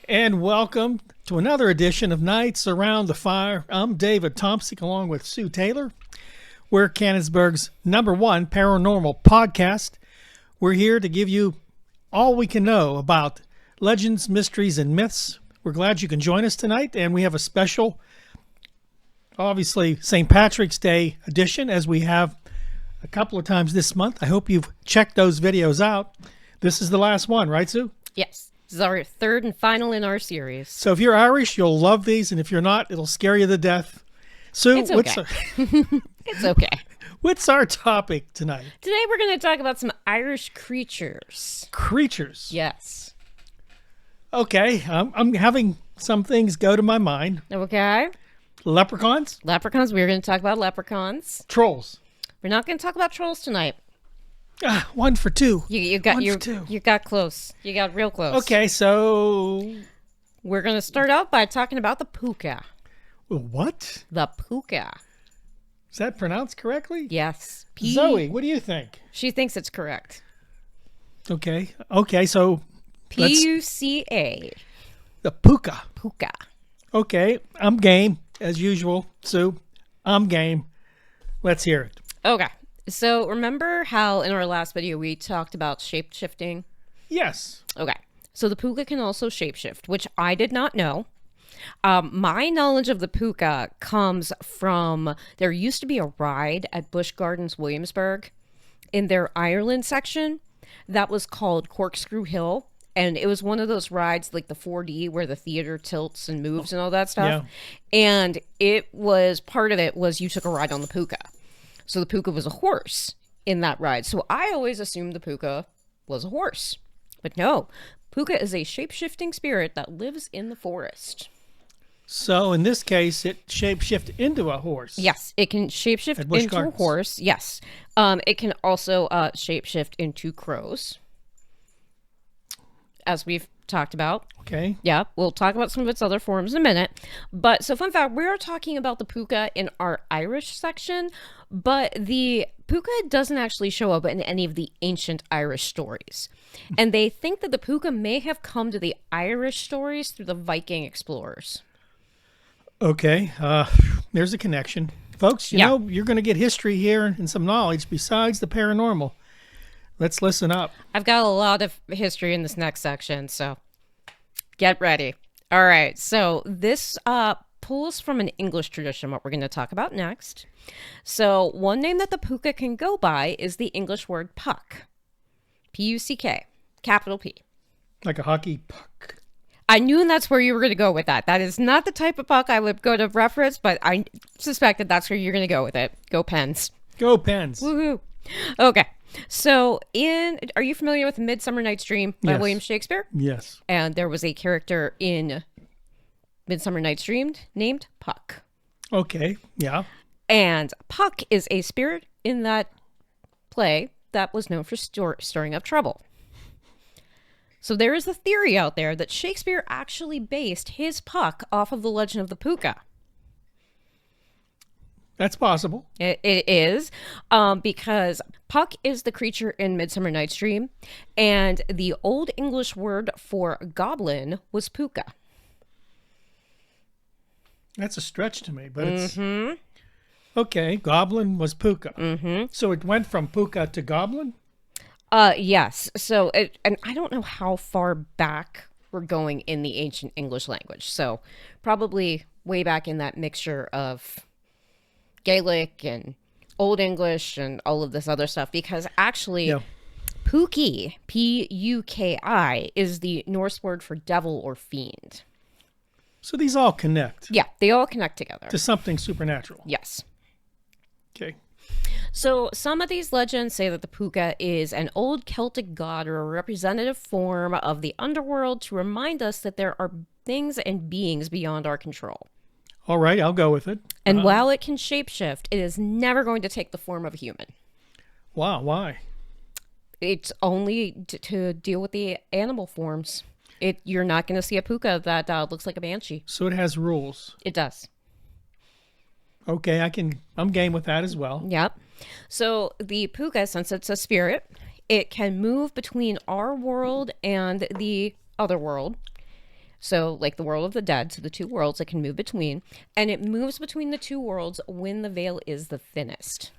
And welcome to another edition of Nights Around the Fire. I'm David Thompson along with Sue Taylor. We're Canonsburg's #1 paranormal podcast. We're here to give you all we can know about legends, mysteries, and myths. We're glad you can join us tonight, and we have a special, obviously, St. Patrick's Day edition, as we have a couple of times this month. I hope you've checked those videos out. This is the last one, right, Sue? Yes. This is our third and final in our series. So if you're Irish, you'll love these, and if you're not, it'll scare you to death. Sue, It's okay. It's okay. What's our topic tonight? Today we're going to talk about some Irish creatures. Creatures. Yes. Okay, I'm having some things go to my mind. Okay. Leprechauns? Leprechauns. We're going to talk about leprechauns. Trolls. We're not going to talk about trolls tonight. One for two. You got close. You got real close. Okay, so We're going to start out by talking about the Puca. what? The Puca. Is that pronounced correctly? Yes. Zoe, what do you think? She thinks it's correct. Okay, so let's- Puca. the Puca. Puca. Okay, I'm game as usual. Sue, I'm game. Let's hear it. Okay. So remember how in our last video we talked about shape-shifting? Yes. Okay. So the Puca can also shapeshift, which I did not know. My knowledge of the Puca comes from, there used to be a ride at Busch Gardens, Williamsburg, in their Ireland section that was called Corkscrew Hill. And it was one of those rides like the 4D where the theater tilts and moves and all that stuff. Yeah. And it was, part of it was you took a ride on the Puca. So the Puca was a horse in that ride. So I always assumed the Puca was a horse. But no, Puca is a shape-shifting spirit that lives in the forest. So in this case, it shapeshifted into a horse. Yes, it can shapeshift At Busch into Gardens. a horse. Yes. It can also shapeshift into crows, as we've talked about. Okay. Yeah, we'll talk about some of its other forms in a minute. But so fun fact, we are talking about the Puca in our Irish section, but the Puca doesn't actually show up in any of the ancient Irish stories. And they think that the Puca may have come to the Irish stories through the Viking explorers. Okay. There's a connection. Folks, you know, you're going to get history here and some knowledge besides the paranormal. Let's listen up. I've got a lot of history in this next section, so get ready. All right, so this pulls from an English tradition, what we're going to talk about next. So one name that the Puca can go by is the English word puck. P-U-C-K, capital P. Like a hockey puck. I knew that's where you were going to go with that. That is not the type of puck I would go to reference, but I suspected that's where you're going to go with it. Go Pens. Go Pens. Woohoo. Okay. So are you familiar with Midsummer Night's Dream by Yes. William Shakespeare? Yes. And there was a character in Midsummer Night's Dream named Puck. Okay. Yeah. And Puck is a spirit in that play that was known for stirring up trouble. So there is a theory out there that Shakespeare actually based his Puck off of the legend of the Puca. That's possible. It is, because Puck is the creature in Midsummer Night's Dream, and the Old English word for goblin was Puca. That's a stretch to me, but it's... Okay, goblin was Puca. So it went from Puca to goblin? Yes. So, and I don't know how far back we're going in the ancient English language. So probably way back in that mixture of Gaelic and Old English and all of this other stuff, because actually Puki, P-U-K-I, is the Norse word for devil or fiend. So these all connect Yeah, they all connect together. to something supernatural. Yes. Okay. So some of these legends say that the Puca is an old Celtic god or a representative form of the underworld to remind us that there are things and beings beyond our control. All right, I'll go with it. And while it can shapeshift, it is never going to take the form of a human. Wow, why? It's only to deal with the animal forms. You're not going to see a Puca that looks like a banshee. So it has rules. It does. Okay, I'm game with that as well. Yep. So the Puca, since it's a spirit, it can move between our world and the other world. So, like the world of the dead, so the two worlds it can move between. And it moves between the two worlds when the veil is the thinnest.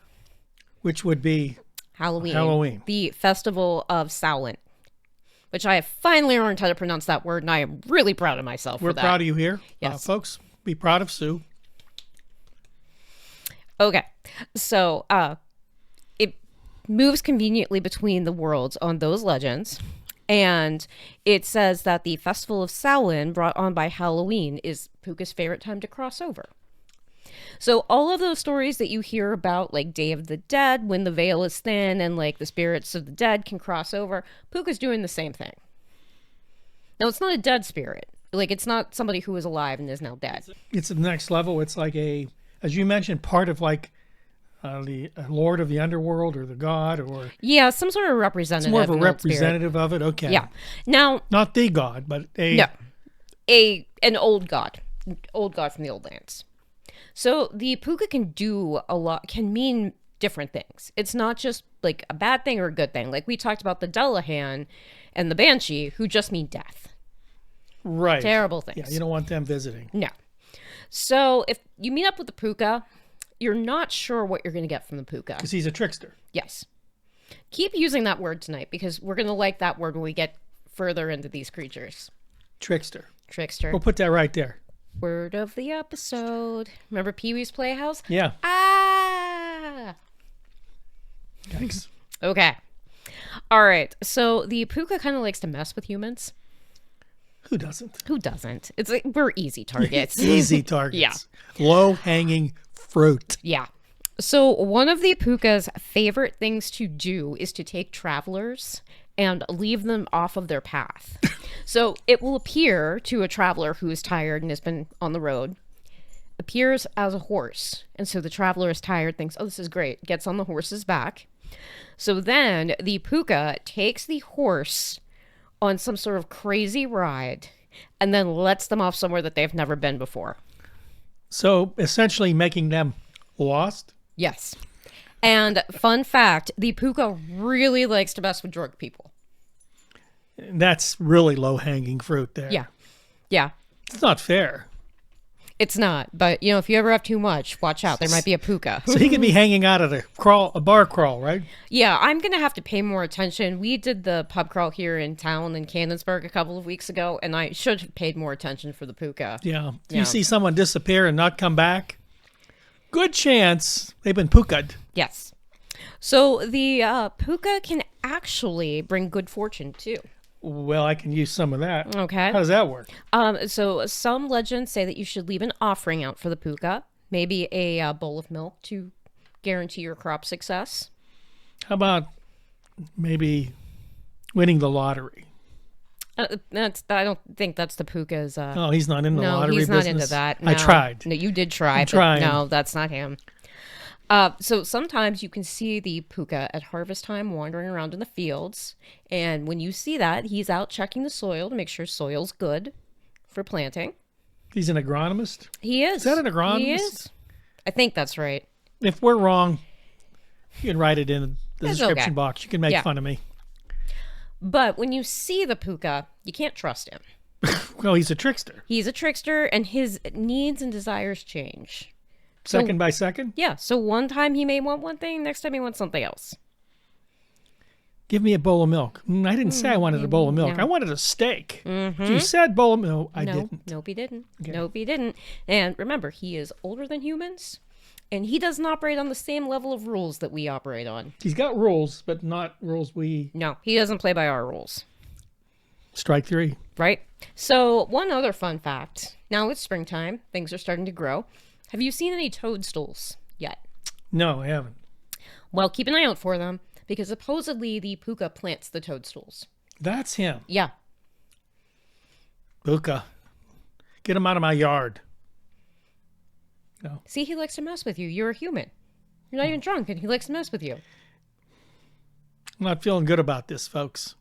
Which would be Halloween. The festival of Samhain. Which I have finally learned how to pronounce that word, and I am really proud of myself We're for that. proud of you here. Yes. Folks, be proud of Sue. Okay. So, it moves conveniently between the worlds on those legends. And it says that the Festival of Samhain, brought on by Halloween, is Puca's favorite time to cross over. So all of those stories that you hear about, like Day of the Dead, when the veil is thin and like the spirits of the dead can cross over, Puca's doing the same thing. Now, it's not a dead spirit. Like, it's not somebody who is alive and is now dead. It's the next level. It's like as you mentioned, part of like the Lord of the Underworld or the God or... Yeah, some sort of representative. It's more of a representative of it. Okay. Yeah. Now... Not the God, but No. An old god. Old god from the old lands. So the Puca can do a lot, can mean different things. It's not just like a bad thing or a good thing. Like we talked about the Dullahan and the Banshee, who just mean death. Right. Terrible things. Yeah, you don't want them visiting. No. So if you meet up with the Puca, you're not sure what you're going to get from the Puca. Because he's a trickster. Yes. Keep using that word tonight because we're going to like that word when we get further into these creatures. Trickster. Trickster. We'll put that right there. Word of the episode. Remember Pee-wee's Playhouse? Yeah. Ah! Yikes. Okay. All right. So the Puca kind of likes to mess with humans. Who doesn't? Who doesn't? It's like we're easy targets. Easy targets. Yeah. Low-hanging fruit. Yeah. So one of the Puca's favorite things to do is to take travelers and leave them off of their path. So it will appear to a traveler who is tired and has been on the road, appears as a horse. And so the traveler is tired, thinks, oh, this is great, gets on the horse's back. So then the Puca takes the horse on some sort of crazy ride and then lets them off somewhere that they've never been before. So essentially making them lost? Yes. And fun fact, the Puca really likes to mess with drunk people. That's really low-hanging fruit there. Yeah. Yeah. It's not fair. It's not. But, you know, if you ever have too much, watch out. There might be a Puca. So he could be hanging out at a bar crawl, right? Yeah, I'm going to have to pay more attention. We did the pub crawl here in town in Canonsburg a couple of weeks ago, and I should have paid more attention for the Puca. Yeah. If Yeah. you see someone disappear and not come back, good chance they've been Puca'd. Yes. So the Puca can actually bring good fortune, too. Well, I can use some of that. Okay. How does that work? So some legends say that you should leave an offering out for the Puca, maybe a bowl of milk to guarantee your crop success. How about maybe winning the lottery? I don't think that's the Puca's. Oh, he's not in the No, lottery he's business. not into that. I No. tried. No, you did try. I'm but trying. No, that's not him. So sometimes you can see the Puca at harvest time wandering around in the fields. And when you see that, he's out checking the soil to make sure soil's good for planting. He's an agronomist. He is. Is that an agronomist? He is. I think that's right. If we're wrong, you can write it in the It's description okay. box. You can make Yeah. fun of me. But when you see the Puca, you can't trust him. Well, he's a trickster. He's a trickster, and his needs and desires change. Second by second? Yeah, so one time he may want one thing, next time he wants something else. Give me a bowl of milk. I didn't say I wanted a bowl of milk. No. I wanted a steak. You said bowl of milk. I didn't. Nope, he didn't. Okay. Nope, he didn't. And remember, he is older than humans, and he doesn't operate on the same level of rules that we operate on. He's got rules, but not rules we... No, he doesn't play by our rules. Strike three. Right? So, one other fun fact. Now it's springtime. Things are starting to grow. Have you seen any toadstools yet? No, I haven't. Well, keep an eye out for them, because supposedly the Puca plants the toadstools. That's him. Yeah. Puca. Get him out of my yard. No. See, he likes to mess with you. You're a human. You're not even drunk, and he likes to mess with you. I'm not feeling good about this, folks.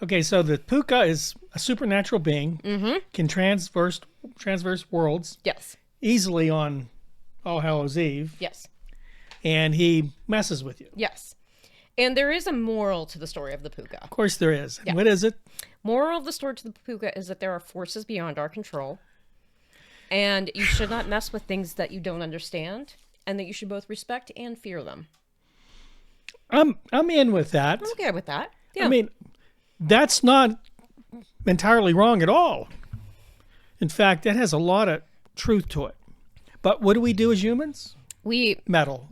Okay, so the Puca is a supernatural being. Can transverse worlds Yes. easily on All Hallows Eve. Yes. And he messes with you. Yes. And there is a moral to the story of the Puca. Of course there is. Yeah. What is it? Moral of the story to the Puca is that there are forces beyond our control, and you should not mess with things that you don't understand, and that you should both respect and fear them. I'm in with that. I'm okay with that. Yeah. I mean, that's not entirely wrong at all. In fact, that has a lot of truth to it. But what do we do as humans? we Meddle.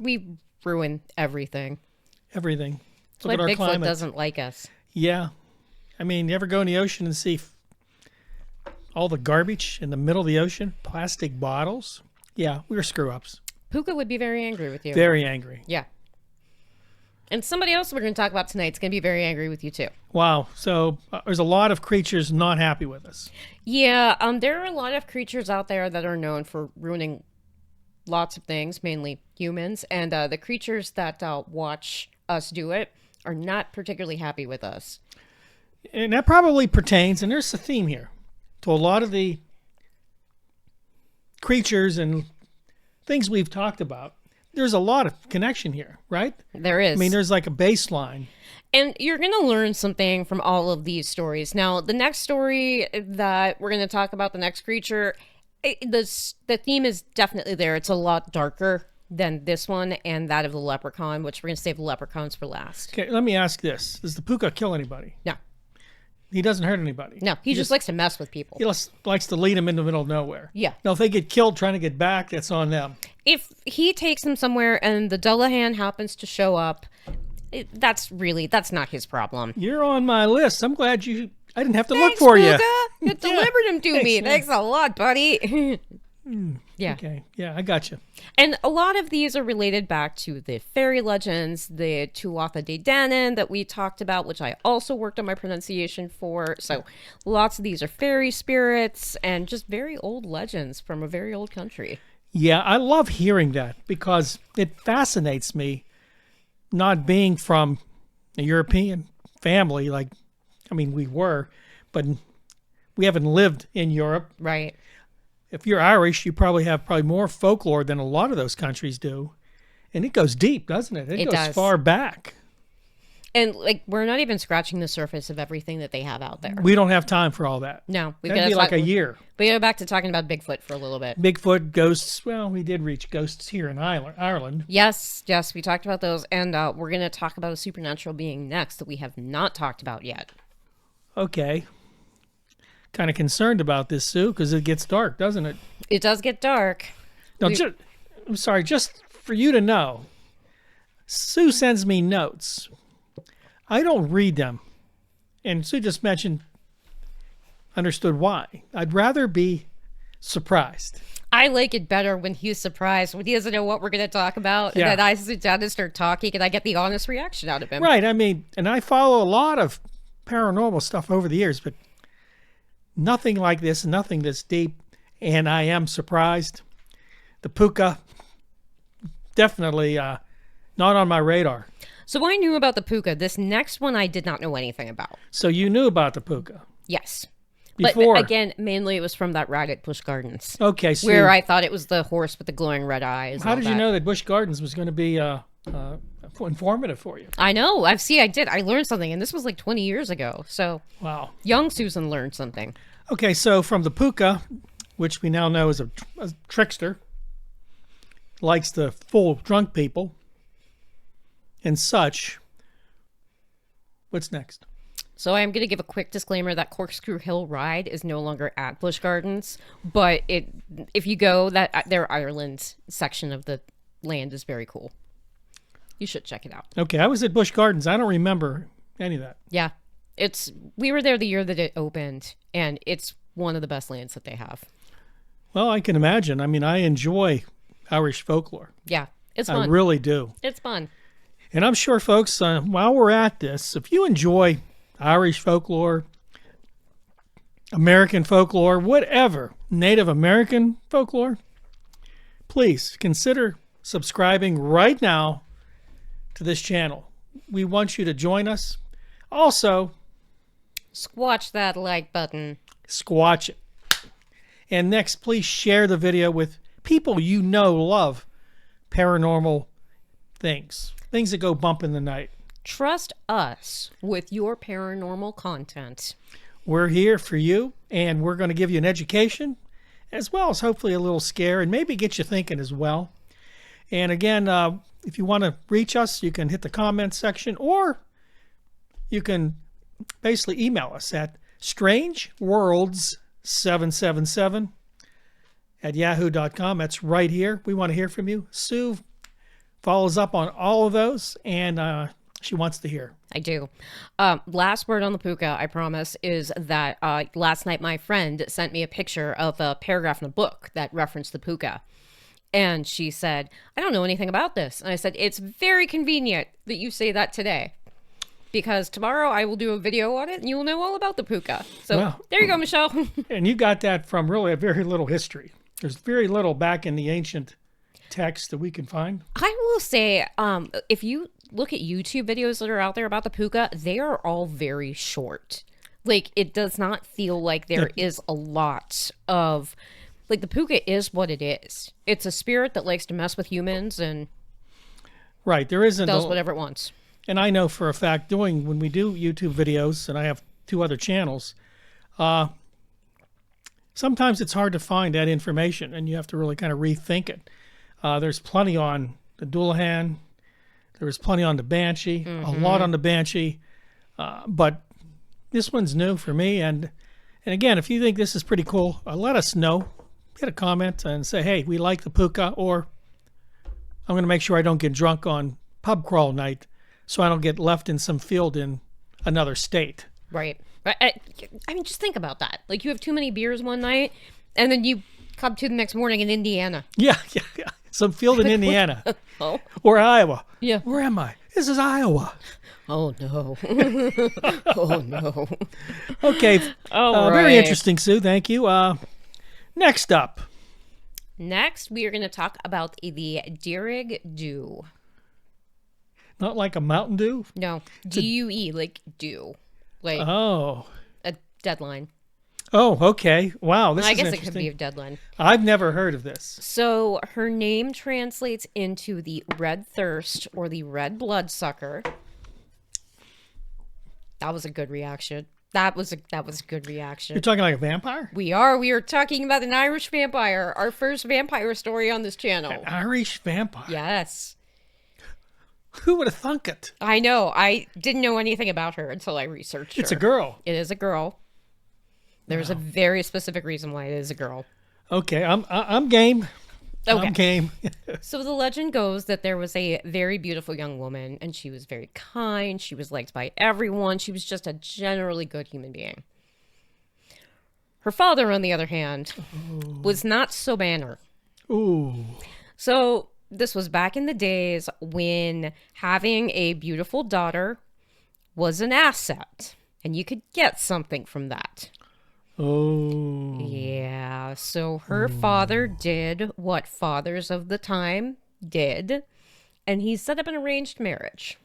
ruin everything. Everything. That's why Bigfoot doesn't like us. Yeah. I mean, you ever go in the ocean and see all the garbage in the middle of the ocean? Plastic bottles? Yeah, we're screw-ups. Puca would be very angry with you. Very angry. Yeah. And somebody else we're going to talk about tonight is going to be very angry with you, too. Wow. So there's a lot of creatures not happy with us. Yeah, there are a lot of creatures out there that are known for ruining lots of things, mainly humans. And the creatures that watch us do it are not particularly happy with us. And that probably pertains, and there's a theme here, to a lot of the creatures and things we've talked about. There's a lot of connection here, right? There is. I mean, there's like a baseline. And you're going to learn something from all of these stories. Now, the next story that we're going to talk about, the next creature, the theme is definitely there. It's a lot darker than this one and that of the leprechaun, which we're going to save the leprechauns for last. Okay, let me ask this. Does the Puca kill anybody? No. He doesn't hurt anybody. No, he just likes to mess with people. He likes to lead them in the middle of nowhere. Yeah. Now, if they get killed trying to get back, that's on them. If he takes them somewhere and the Dullahan happens to show up, that's not his problem. You're on my list. I'm glad I didn't have to Thanks, look for Puca. you. You delivered him to me. Thanks a lot, buddy. Yeah. Okay. Yeah, I got you. And a lot of these are related back to the fairy legends, the Tuatha De Danann that we talked about, which I also worked on my pronunciation for. So lots of these are fairy spirits and just very old legends from a very old country. Yeah, I love hearing that because it fascinates me, not being from a European family we were, but we haven't lived in Europe. Right. If you're Irish, you probably have more folklore than a lot of those countries do. And it goes deep, doesn't it? It goes does. far back. And we're not even scratching the surface of everything that they have out there. We don't have time for all that. No. That'd be like a year. We go back to talking about Bigfoot for a little bit. Bigfoot, ghosts. Well, we did reach ghosts here in Ireland. Yes, we talked about those. And we're going to talk about a supernatural being next that we have not talked about yet. Okay. Kind of concerned about this, Sue, because it gets dark, doesn't it? It does get dark. No, I'm sorry, just for you to know, Sue sends me notes. I don't read them. And Sue just understood why. I'd rather be surprised. I like it better when he's surprised, when he doesn't know what we're going to talk about, Yeah. and then I sit down and start talking, and I get the honest reaction out of him. Right, I mean, and I follow a lot of paranormal stuff over the years, but nothing like this, nothing this deep, and I am surprised. The Puca, definitely not on my radar. So I knew about the Puca. This next one I did not know anything about. So you knew about the Puca Yes. before. But again, mainly it was from that ride at Busch Gardens. Okay, so Where I thought it was the horse with the glowing red eyes. how did you know that Busch Gardens was going to be informative for you? I know. I did. I learned something, and this was like 20 years ago. So Wow. young Susan learned something. Okay, so from the Puca, which we now know is a trickster, likes to fool drunk people and such. What's next? So I'm going to give a quick disclaimer that Corkscrew Hill Ride is no longer at Busch Gardens, but if you go, their Ireland section of the land is very cool. You should check it out. Okay, I was at Busch Gardens. I don't remember any of that. Yeah. We were there the year that it opened, and it's one of the best lands that they have. Well, I can imagine. I mean, I enjoy Irish folklore. Yeah, it's I fun. really do. It's fun. And I'm sure, folks, while we're at this, if you enjoy Irish folklore, American folklore, whatever, Native American folklore, please consider subscribing right now to this channel. We want you to join us. Also, Squatch that like button. squatch it. And next, please share the video with people you know love paranormal things that go bump in the night. Trust us with your paranormal content. We're here for you, and we're going to give you an education as well as hopefully a little scare and maybe get you thinking as well. And again, if you want to reach us, you can hit the comments section, or you can basically email us at strangeworlds777 at yahoo.com. That's right here. We want to hear from you. Sue follows up on all of those, and she wants to hear. I do. Last word on the Puca, I promise, is that last night my friend sent me a picture of a paragraph in a book that referenced the Puca. And she said, I don't know anything about this. And I said, it's very convenient that you say that today, because tomorrow I will do a video on it and you will know all about the Puca. So well, there you go, Michelle. And you got that from really a very little history. There's very little back in the ancient text that we can find. I will say, if you look at YouTube videos that are out there about the Puca, they are all very short. Like, it does not feel like there is a lot of... Like, the Puca is what it is. It's a spirit that likes to mess with humans and right, there isn't does whatever it wants. And I know for a fact, when we do YouTube videos, and I have 2 other channels, sometimes it's hard to find that information, and you have to really kind of rethink it. There's plenty on the Dullahan. There was plenty on the Banshee, a lot on the Banshee. But this one's new for me. And again, if you think this is pretty cool, let us know. Hit a comment and say, hey, we like the Puca, or I'm going to make sure I don't get drunk on pub crawl night so I don't get left in some field in another state. Right. I mean, just think about that. Like, you have too many beers one night, and then you come to the next morning in Indiana. Yeah. Some field in Indiana. Oh. Or Iowa. Yeah. Where am I? This is Iowa. Oh, no. Oh, no. Okay. All right. Very interesting, Sue. Thank you. Next up. Next, we are going to talk about the Dierig Dew. Not like a Mountain Dew? No. D-U-E, like dew. Like a deadline. Oh, okay. Wow, this is interesting. I guess it could be a deadline. I've never heard of this. So her name translates into the red thirst or the red bloodsucker. That was a good reaction. That was a good reaction. You're talking like a vampire? We are talking about an Irish vampire. Our first vampire story on this channel. An Irish vampire? Yes. Who would have thunk it? I know. I didn't know anything about her until I researched her. It's a girl. It is a girl. There's a very specific reason why it is a girl. Okay, I'm game. Okay. I'm game. So the legend goes that there was a very beautiful young woman, and she was very kind. She was liked by everyone. She was just a generally good human being. Her father, on the other hand, was not so manner. Ooh. So this was back in the days when having a beautiful daughter was an asset, and you could get something from that. Oh. Yeah, so her father did what fathers of the time did, and he set up an arranged marriage.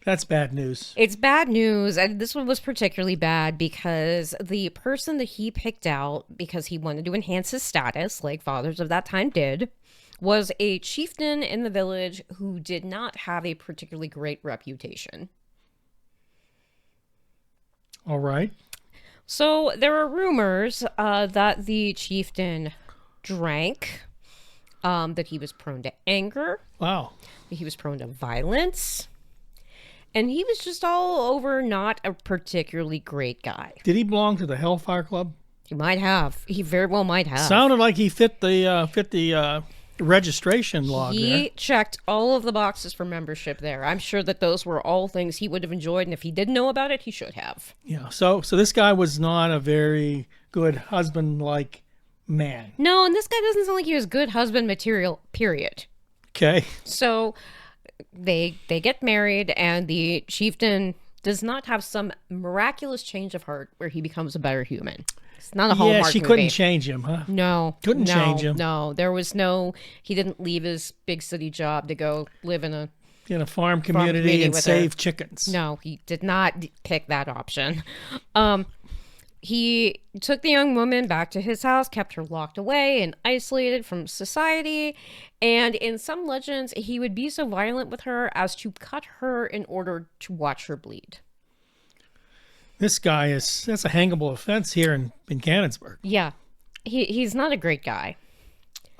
That's bad news. It's bad news, and this one was particularly bad because the person that he picked out, because he wanted to enhance his status, like fathers of that time did, was a chieftain in the village who did not have a particularly great reputation. All right. So there are rumors that the chieftain drank, that he was prone to anger. Wow. That he was prone to violence. And he was just all over not a particularly great guy. Did he belong to the Hellfire Club? He might have. He very well might have. Sounded like he fit the registration log there. He checked all of the boxes for membership there. I'm sure that those were all things he would have enjoyed, and if he didn't know about it, he should have. Yeah. So this guy was not a very good husband-like man. No, and this guy doesn't sound like he was good husband material, period. Okay. So they get married, and the chieftain does not have some miraculous change of heart where he becomes a better human. It's not a Hallmark Yeah, she movie. Couldn't change him, huh? No. Couldn't change him. No, there was no, he didn't leave his big city job to go live in a farm community and with save chickens. No, he did not pick that option. He took the young woman back to his house, kept her locked away and isolated from society. And in some legends, he would be so violent with her as to cut her in order to watch her bleed. That's a hangable offense here in Canonsburg. Yeah. He's not a great guy.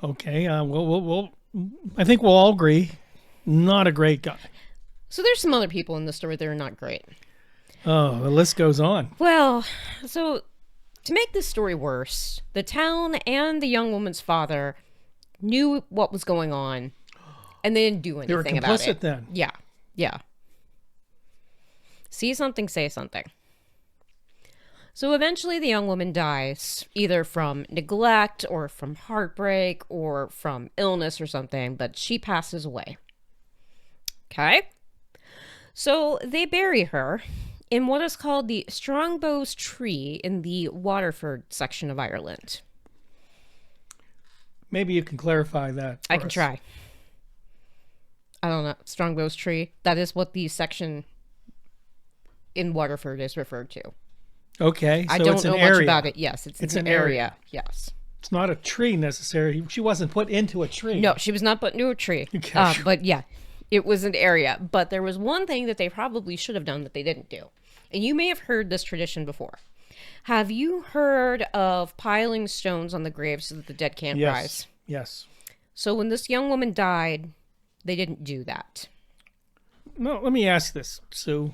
Okay. I think we'll all agree, not a great guy. So there's some other people in the story that are not great. Oh, the list goes on. Well, so to make this story worse, the town and the young woman's father knew what was going on, and they didn't do anything about it. They were complicit then. Yeah, yeah. See something, say something. So eventually the young woman dies, either from neglect or from heartbreak or from illness or something, but she passes away. Okay? So they bury her in what is called the Strongbow's Tree in the Waterford section of Ireland. Maybe you can clarify that. I can try. I don't know. Strongbow's Tree. That is what the section in Waterford is referred to. Okay. So I don't it's an know area. much about it. Yes, it's an area. Yes. It's not a tree necessarily. She wasn't put into a tree. No, she was not put into a tree. Okay. But yeah, it was an area. But there was one thing that they probably should have done that they didn't do. And you may have heard this tradition before. Have you heard of piling stones on the grave so that the dead can't rise? Yes. So when this young woman died, they didn't do that. No, let me ask this, Sue.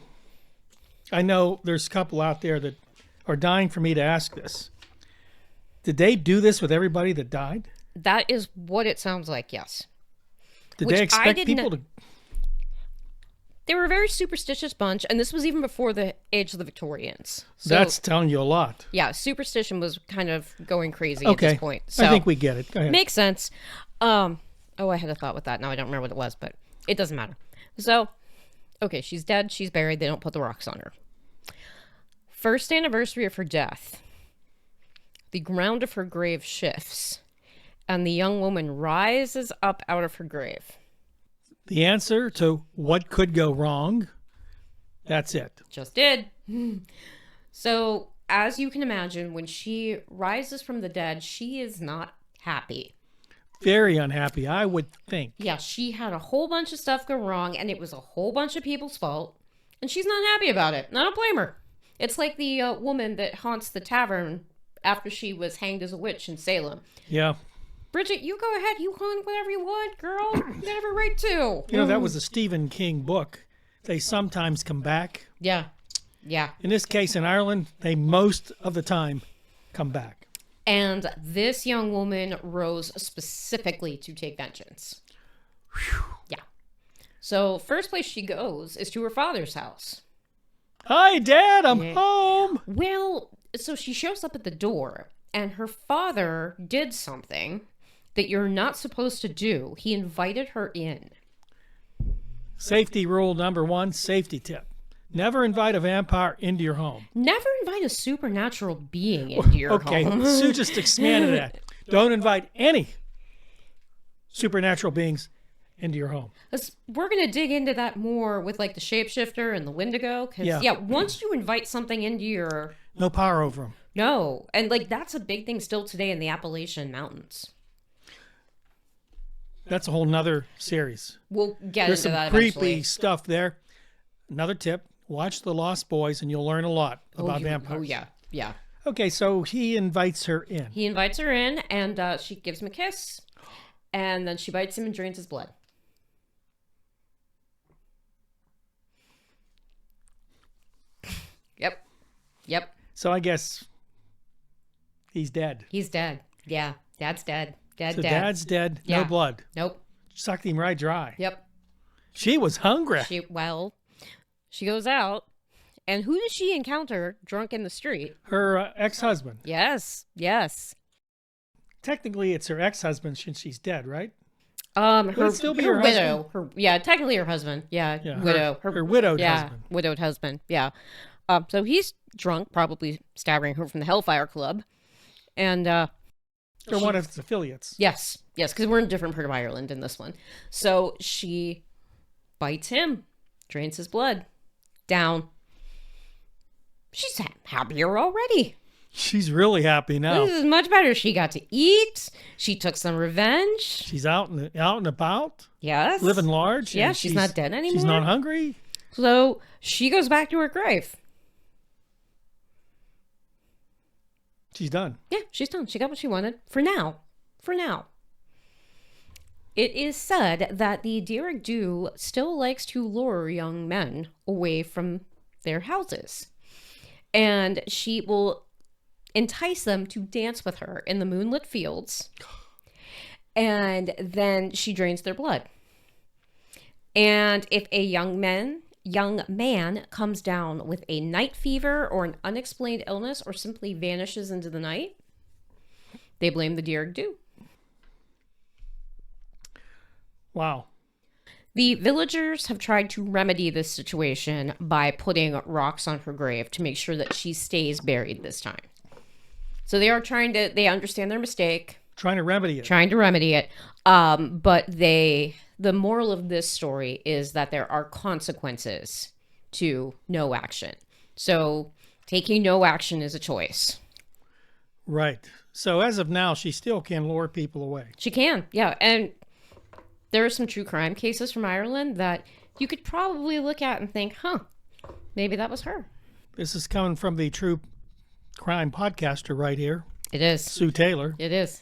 I know there's a couple out there that are dying for me to ask this. Did they do this with everybody that died? That is what it sounds like, yes. Did Which they I expect didn't people to... They were a very superstitious bunch, and this was even before the age of the Victorians. So, That's telling you a lot. yeah, superstition was kind of going crazy at this point. I think we get it. Go ahead. Makes sense. Oh, I had a thought with that. Now I don't remember what it was, but it doesn't matter. So, okay, she's dead. She's buried. They don't put the rocks on her. First anniversary of her death, the ground of her grave shifts, and the young woman rises up out of her grave. The answer to what could go wrong, that's it. Just did. So, as you can imagine, when she rises from the dead, she is not happy. Very unhappy, I would think. Yeah, she had a whole bunch of stuff go wrong, and it was a whole bunch of people's fault, and she's not happy about it. And I don't blame her. It's like the woman that haunts the tavern after she was hanged as a witch in Salem. Yeah. Bridget, you go ahead. You haunt whatever you want, girl. You have a right to. You know, that was a Stephen King book. They sometimes come back. Yeah. Yeah. In this case, in Ireland, they most of the time come back. And this young woman rose specifically to take vengeance. Whew. Yeah. So first place she goes is to her father's house. Hi, Dad, I'm home. Well, so she shows up at the door, and her father did something that you're not supposed to do. He invited her in. Safety rule number 1, safety tip. Never invite a vampire into your home. Never invite a supernatural being into your home. Okay, Sue just expanded that. Don't invite any supernatural beings into your home. We're going to dig into that more with like the shapeshifter and the Wendigo. Because, once you invite something into your... No power over them. No. And like that's a big thing still today in the Appalachian Mountains. That's a whole nother series. We'll get There's into some that creepy eventually. stuff there. Another tip, watch The Lost Boys and you'll learn a lot about vampires. Oh, yeah. Yeah. Okay, so he invites her in. He invites her in, and she gives him a kiss, and then she bites him and drains his blood. Yep. So I guess he's dead. He's dead. Yeah. Dad's dead. Dad's dead, Yeah. no blood. Nope. Sucked him right dry. Yep. She was hungry. She goes out, and who does she encounter drunk in the street? Her ex-husband. Yes. Technically, it's her ex-husband since she's dead, right? Her still be her her widow. Technically her husband. Yeah. Widow. Her widowed husband. Widowed husband. Yeah. So he's drunk, probably stabbing her from the Hellfire Club, and Or one of its affiliates. Yes, because we're in a different part of Ireland in this one. So she bites him, drains his blood, down. She's happier already. She's really happy now. This is much better. She got to eat. She took some revenge. She's out and about. Yes. Living large. Yeah, she's not dead anymore. She's not hungry. So she goes back to her grave. She's done. Yeah, she's done. She got what she wanted. For now. For now. It is said that the Derek Dew still likes to lure young men away from their houses. And she will entice them to dance with her in the moonlit fields. And then she drains their blood. And if a young man comes down with a night fever or an unexplained illness or simply vanishes into the night, they blame the Derek Dew. Wow. The villagers have tried to remedy this situation by putting rocks on her grave to make sure that she stays buried this time. So they understand their mistake. Trying to remedy it. But the moral of this story is that there are consequences to no action. So taking no action is a choice. Right. So as of now, she still can lure people away. She can, yeah. And there are some true crime cases from Ireland that you could probably look at and think, maybe that was her. This is coming from the true crime podcaster right here. It is. Sue Taylor. It is.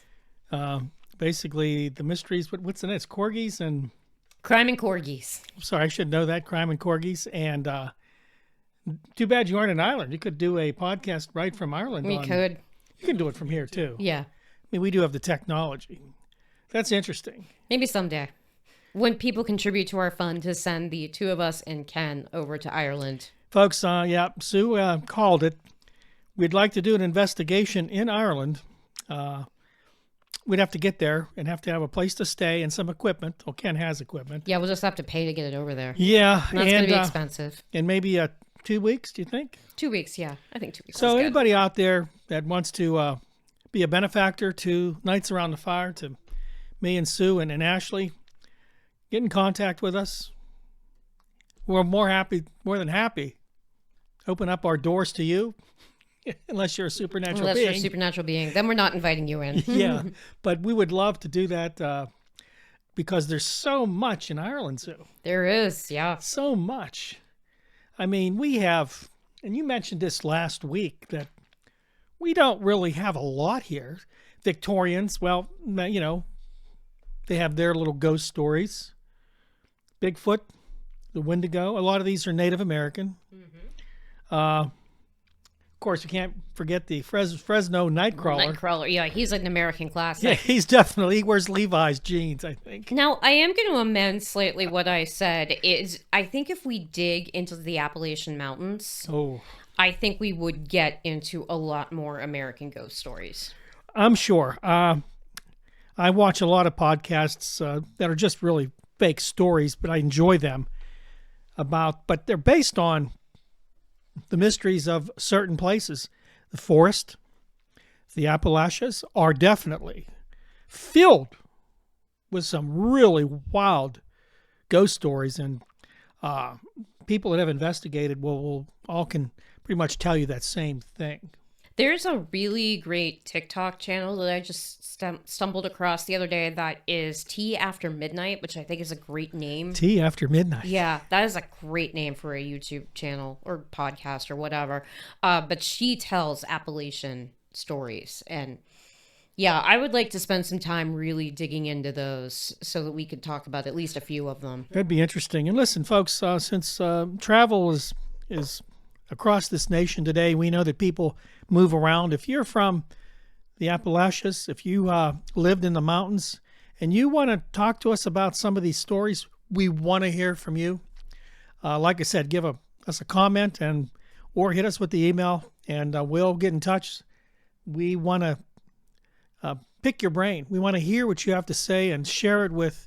Basically, the mysteries, what's the name? It's corgis and... Crime and corgis. Sorry, I should know that. Crime and corgis. And too bad you aren't in Ireland. You could do a podcast right from Ireland. We could. You can do it from here, too. Yeah. I mean, we do have the technology. That's interesting. Maybe someday. When people contribute to our fund to send the two of us and Ken over to Ireland. Folks, Sue called it. We'd like to do an investigation in Ireland. We'd have to get there and have to have a place to stay and some equipment. Well, Ken has equipment. Yeah, we'll just have to pay to get it over there. Yeah. And that's going to be expensive. And maybe 2 weeks, do you think? 2 weeks, yeah. I think 2 weeks. So anybody out there that wants to be a benefactor to Nights Around the Fire, to me and Sue and Ashley, get in contact with us. We're more than happy. Open up our doors to you. Unless you're a supernatural being. Unless you're a supernatural being. Then we're not inviting you in. Yeah, but we would love to do that because there's so much in Ireland, Sue. There is, yeah. So much. I mean, we have, and you mentioned this last week, that we don't really have a lot here. Victorians, well, they have their little ghost stories. Bigfoot, the Wendigo. A lot of these are Native American. Mm-hmm. Of course, you can't forget the Fresno Nightcrawler. Nightcrawler, yeah, he's an American classic. Yeah, he wears Levi's jeans, I think. Now, I am going to amend slightly what I said. I think if we dig into the Appalachian Mountains, I think we would get into a lot more American ghost stories. I'm sure. I watch a lot of podcasts that are just really fake stories, but I enjoy them. But they're based on the mysteries of certain places. The forest, the Appalachians are definitely filled with some really wild ghost stories, and people that have investigated will all can pretty much tell you that same thing. There's a really great TikTok channel that I just stumbled across the other day that is Tea After Midnight, which I think is a great name. Tea After Midnight. Yeah, that is a great name for a YouTube channel or podcast or whatever. But she tells Appalachian stories. And yeah, I would like to spend some time really digging into those so that we could talk about at least a few of them. That'd be interesting. And listen, folks, since travel is across this nation today, we know that people move around. If you're from the Appalachians, if you lived in the mountains and you want to talk to us about some of these stories, we want to hear from you. Like I said, give us a comment or hit us with the email, and we'll get in touch. We want to pick your brain. We want to hear what you have to say and share it with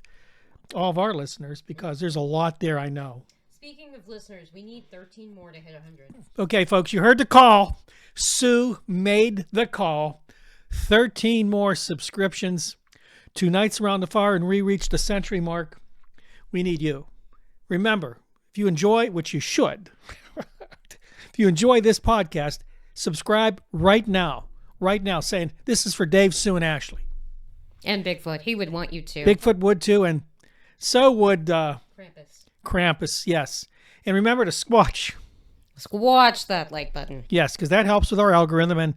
all of our listeners, because there's a lot there, I know. Speaking of listeners, we need 13 more to hit 100. Okay, folks, you heard the call. Sue made the call. 13 more subscriptions to Nights Around the Fire, and we reached the century mark. We need you. Remember, if you enjoy, which you should, if you enjoy this podcast, subscribe right now. Right now, saying this is for Dave, Sue, and Ashley. And Bigfoot. He would want you to. Bigfoot would too, and so would Krampus. Krampus, yes. And remember to squatch. Squatch that like button. Yes, because that helps with our algorithm. And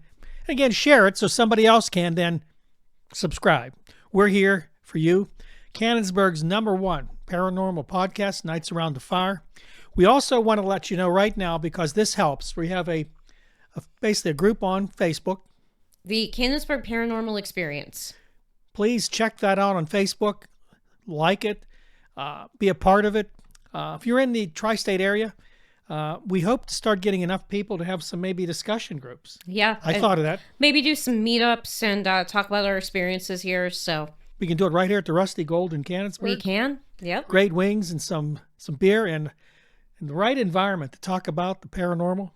again, share it so somebody else can then subscribe. We're here for you. Canonsburg's #1 paranormal podcast, Nights Around the Fire. We also want to let you know right now, because this helps. We have basically a group on Facebook. The Canonsburg Paranormal Experience. Please check that out on Facebook. Like it. Be a part of it. If you're in the tri-state area, we hope to start getting enough people to have some maybe discussion groups. Yeah. I thought of that. Maybe do some meetups and talk about our experiences here. So we can do it right here at the Rusty Gold in Canonsburg. We can. Yep. Great wings and some beer and the right environment to talk about the paranormal.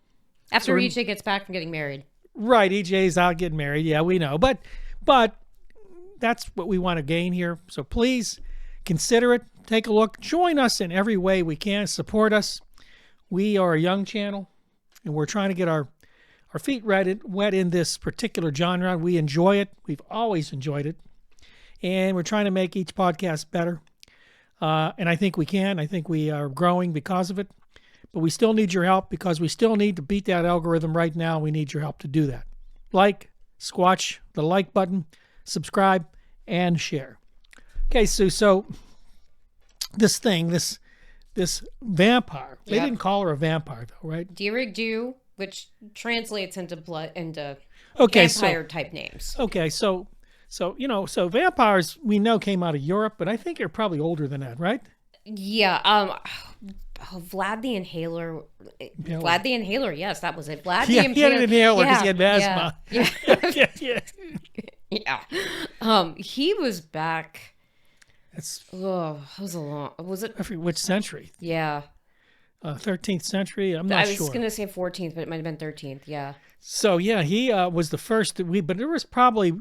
After EJ gets back from getting married. Right. EJ's out getting married. Yeah, we know. But that's what we want to gain here. So please consider it. Take a look. Join us in every way we can. Support us. We are a young channel, and we're trying to get our feet wet in this particular genre. We enjoy it. We've always enjoyed it. And we're trying to make each podcast better. And I think we can. I think we are growing because of it. But we still need your help, because we still need to beat that algorithm right now. We need your help to do that. Like, squatch the like button, subscribe, and share. Okay, Sue, so this vampire, they didn't call her a vampire, though, right? Dirigdu, which translates into okay, vampire type names. Okay, so vampires we know came out of Europe, but I think they're probably older than that, right? Yeah. Vlad the Inhaler. Vlad the Inhaler. Yes, that was it. Vlad the Impaler. He had an inhaler because he had asthma. Yeah. He was back. It was a long. Was it? Which century? Yeah. 13th century. I'm not sure. I was going to say 14th, but it might have been 13th. Yeah. So yeah, he was the first but there was probably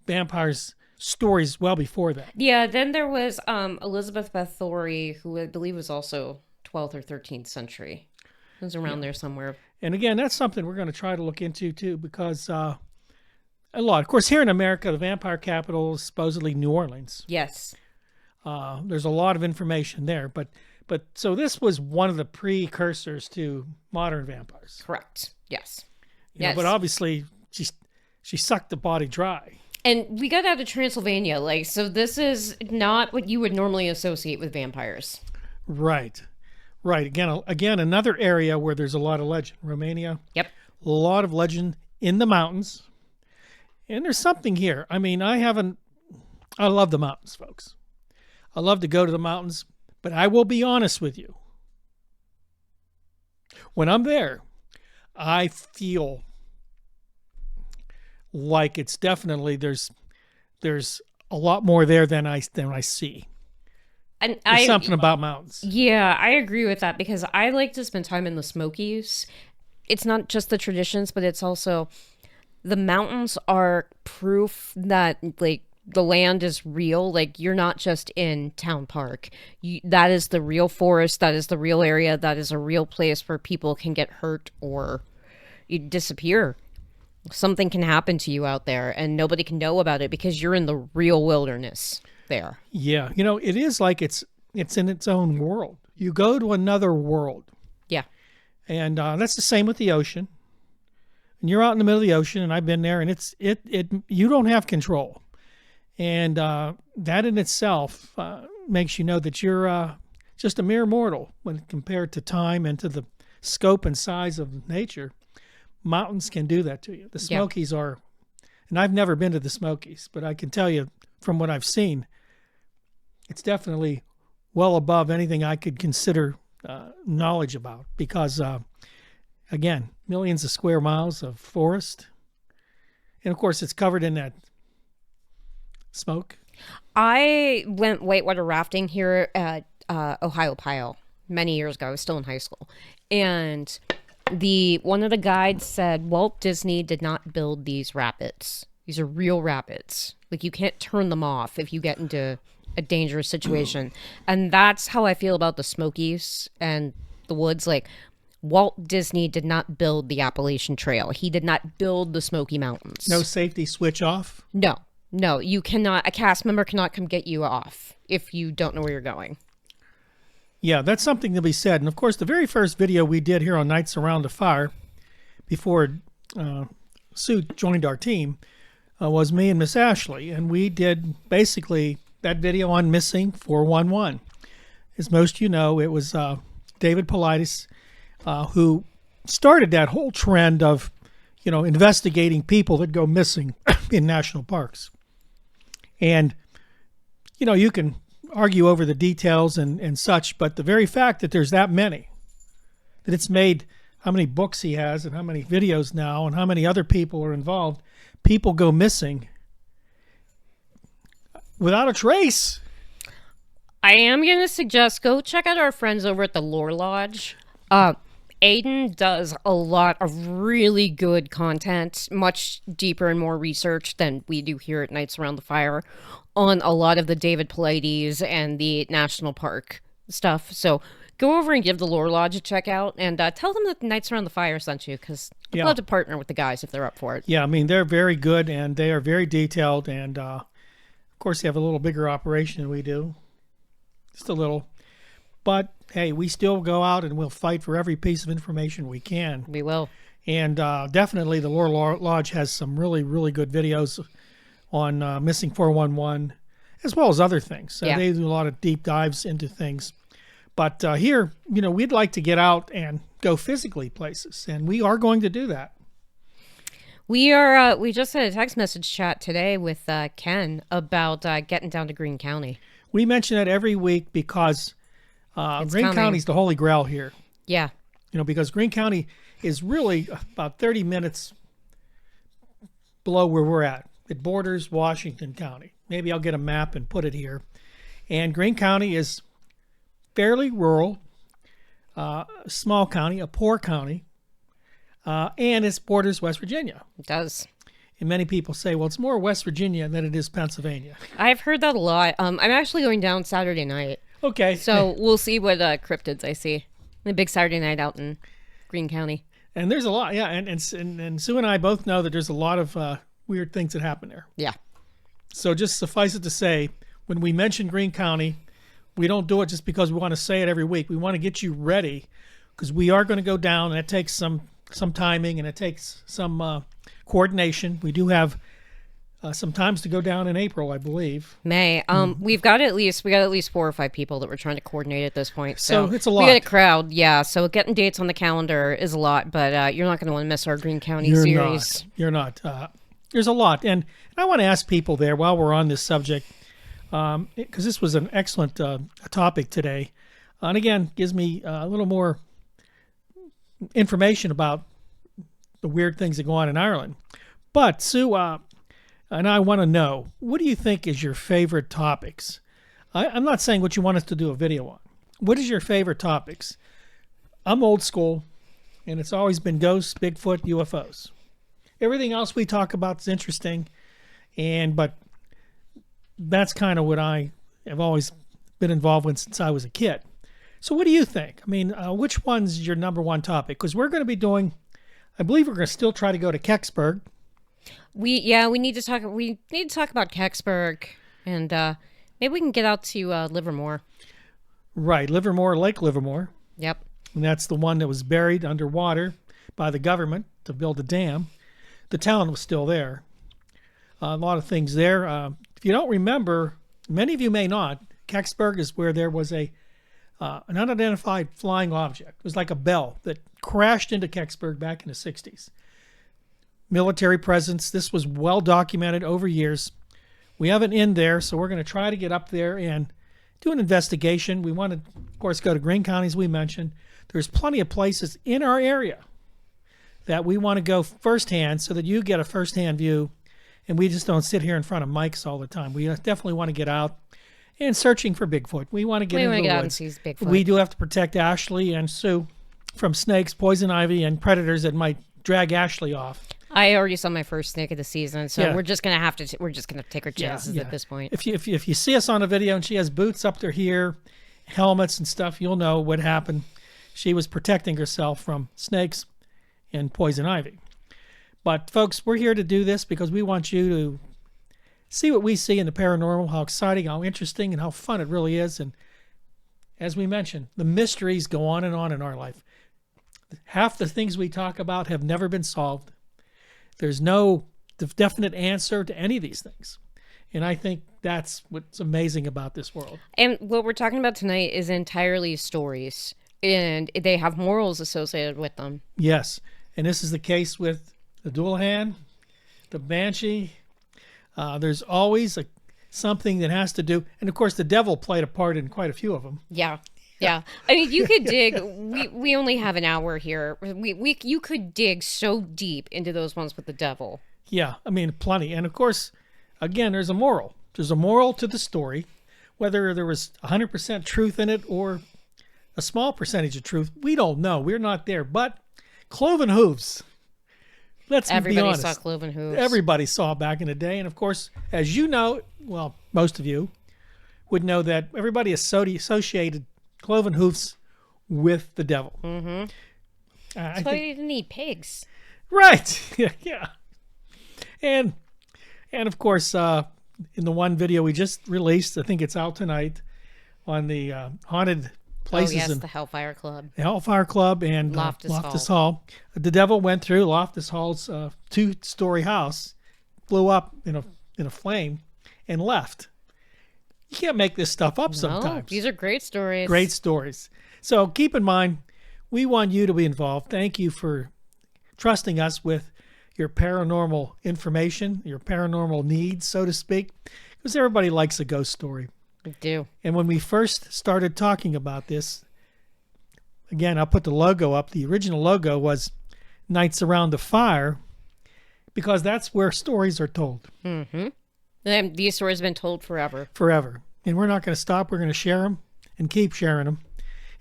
vampires stories well before that. Yeah, then there was Elizabeth Bathory, who I believe was also 12th or 13th century. It was around there somewhere. And again, that's something we're going to try to look into too, because a lot. Of course, here in America, the vampire capital is supposedly New Orleans. Yes. There's a lot of information there, but so this was one of the precursors to modern vampires. Correct. Yes. Yes. But obviously, she sucked the body dry. And we got out of Transylvania, so this is not what you would normally associate with vampires. Right. Again, another area where there's a lot of legend. Romania. Yep. A lot of legend in the mountains. And there's something here. I mean, I love the mountains, folks. I love to go to the mountains, but I will be honest with you. When I'm there, I feel like it's definitely there's a lot more there than I see. And there's something about mountains. Yeah, I agree with that, because I like to spend time in the Smokies. It's not just the traditions, but it's also the mountains are proof that the land is real. You're not just in Town Park. That is the real forest. That is the real area. That is a real place where people can get hurt or you disappear. Something can happen to you out there and nobody can know about it because you're in the real wilderness there. Yeah. It is like it's in its own world. You go to another world. Yeah. And that's the same with the ocean. And you're out in the middle of the ocean, and I've been there, and you don't have control. And that in itself makes you know that you're just a mere mortal when compared to time and to the scope and size of nature. Mountains can do that to you. The Smokies are, and I've never been to the Smokies, but I can tell you from what I've seen, it's definitely well above anything I could consider knowledge about, because, again, millions of square miles of forest. And, of course, it's covered in that smoke. I went whitewater rafting here at Ohio Pile many years ago. I was still in high school. And one of the guides said Walt Disney did not build these rapids. These are real rapids. You can't turn them off if you get into a dangerous situation. And that's how I feel about the Smokies and the woods. Walt Disney did not build the Appalachian Trail. He did not build the Smoky Mountains. No safety switch off? No, you cannot, a cast member cannot come get you off if you don't know where you're going. Yeah, that's something to be said. And of course, the very first video we did here on Nights Around the Fire, before Sue joined our team, was me and Miss Ashley. And we did basically that video on missing 411. As most of you know, it was David Paulides who started that whole trend of, investigating people that go missing in national parks. And, you can argue over the details and such, but the very fact that there's that many, that it's made how many books he has and how many videos now and how many other people are involved, people go missing without a trace. I am going to suggest go check out our friends over at the Lore Lodge. Aiden does a lot of really good content, much deeper and more research than we do here at Nights Around the Fire on a lot of the David Paulides and the national park stuff. So go over and give the Lore Lodge a check out and tell them that Nights Around the Fire sent you, because I'd love to partner with the guys if they're up for it. Yeah, I mean, they're very good and they are very detailed. And of course, they have a little bigger operation than we do. Just a little. But hey, we still go out and we'll fight for every piece of information we can. We will. And definitely the Lore Lodge has some really, really good videos on missing 411, as well as other things. They do a lot of deep dives into things. But here, we'd like to get out and go physically places, and we are going to do that. We are. We just had a text message chat today with Ken about getting down to Greene County. We mention it every week because Greene County's the holy grail here. Yeah. Because Greene County is really about 30 minutes below where we're at. It borders Washington County. Maybe I'll get a map and put it here. And Greene County is fairly rural, small county, a poor county, and it borders West Virginia. It does. And many people say, well, it's more West Virginia than it is Pennsylvania. I've heard that a lot. I'm actually going down Saturday night. Okay. So we'll see what cryptids I see. The big Saturday night out in Greene County. And there's a lot, yeah. And Sue and I both know that there's a lot of weird things that happen there. Yeah. So just suffice it to say, when we mention Greene County, we don't do it just because we want to say it every week. We want to get you ready because we are going to go down, and it takes some timing and it takes some coordination. We do have some times to go down in April, I believe. May. We got at least 4 or 5 people that we're trying to coordinate at this point. So it's a lot. We got a crowd, yeah. So getting dates on the calendar is a lot, but you're not going to want to miss our Greene County series. You're not. There's a lot, and I want to ask people there while we're on this subject, because this was an excellent topic today, and again gives me a little more information about the weird things that go on in Ireland. But Sue. And I want to know, what do you think is your favorite topics? I'm not saying what you want us to do a video on. What is your favorite topics? I'm old school, and it's always been ghosts, Bigfoot, UFOs. Everything else we talk about is interesting, but that's kind of what I have always been involved with since I was a kid. So what do you think? I mean, which one's your number one topic? Because we're going to be doing, I believe we're going to still try to go to Kecksburg. We need to talk about Kecksburg, and maybe we can get out to Livermore. Right, Livermore, Lake Livermore. Yep. And that's the one that was buried underwater by the government to build a dam. The town was still there. A lot of things there. If you don't remember, many of you may not, Kecksburg is where there was an unidentified flying object. It was like a bell that crashed into Kecksburg back in the 60s. Military presence. This was well documented over years. We have an inn there, so we're going to try to get up there and do an investigation. We want to, of course, go to Greene County, as we mentioned. There's plenty of places in our area that we want to go firsthand so that you get a firsthand view, and we just don't sit here in front of mics all the time. We definitely want to get out and searching for Bigfoot. We want to get into the out woods. And see Bigfoot. We do have to protect Ashley and Sue from snakes, poison ivy, and predators that might drag Ashley off. I already saw my first snake of the season, so we're just gonna have to take our chances at this point. If you see us on a video and she has boots up to here, helmets and stuff, you'll know what happened. she was protecting herself from snakes and poison ivy. But folks, we're here to do this because we want you to see what we see in the paranormal, how exciting, how interesting, and how fun it really is. And as we mentioned, the mysteries go on in our life. Half the things we talk about have never been solved. There's no definite answer to any of these things. And I think that's what's amazing about this world. And what we're talking about tonight is entirely stories, and they have morals associated with them. Yes. And this is the case with the Dullahan, the Banshee. There's always something that has to do, and of course the devil played a part in quite a few of them. Yeah. Yeah. I mean, you could dig, we only have an hour here. You could dig so deep into those ones with the devil. Yeah, I mean, plenty. And of course, again, there's a moral. There's a moral to the story. Whether there was 100% truth in it or a small percentage of truth, we don't know. We're not there. But cloven hooves. Let's be honest. Everybody saw cloven hooves. Everybody saw back in the day. And of course, as you know, well, most of you would know that everybody associated cloven hoofs with the devil. Mm-hmm. That's why you didn't eat pigs. Right. Yeah. And of course, in the one video we just released, I think it's out tonight, on the haunted places. Oh, yes, in the Hellfire Club. The Hellfire Club and Loftus Hall. The devil went through Loftus Hall's 2-story house, blew up in a flame, and left. You can't make this stuff up sometimes. These are great stories. Great stories. So keep in mind, we want you to be involved. Thank you for trusting us with your paranormal information, your paranormal needs, so to speak, because everybody likes a ghost story. We do. And when we first started talking about this, again, I'll put the logo up. The original logo was Nights Around the Fire, because that's where stories are told. Mm-hmm. And these stories have been told forever. Forever. And we're not going to stop. We're going to share them and keep sharing them.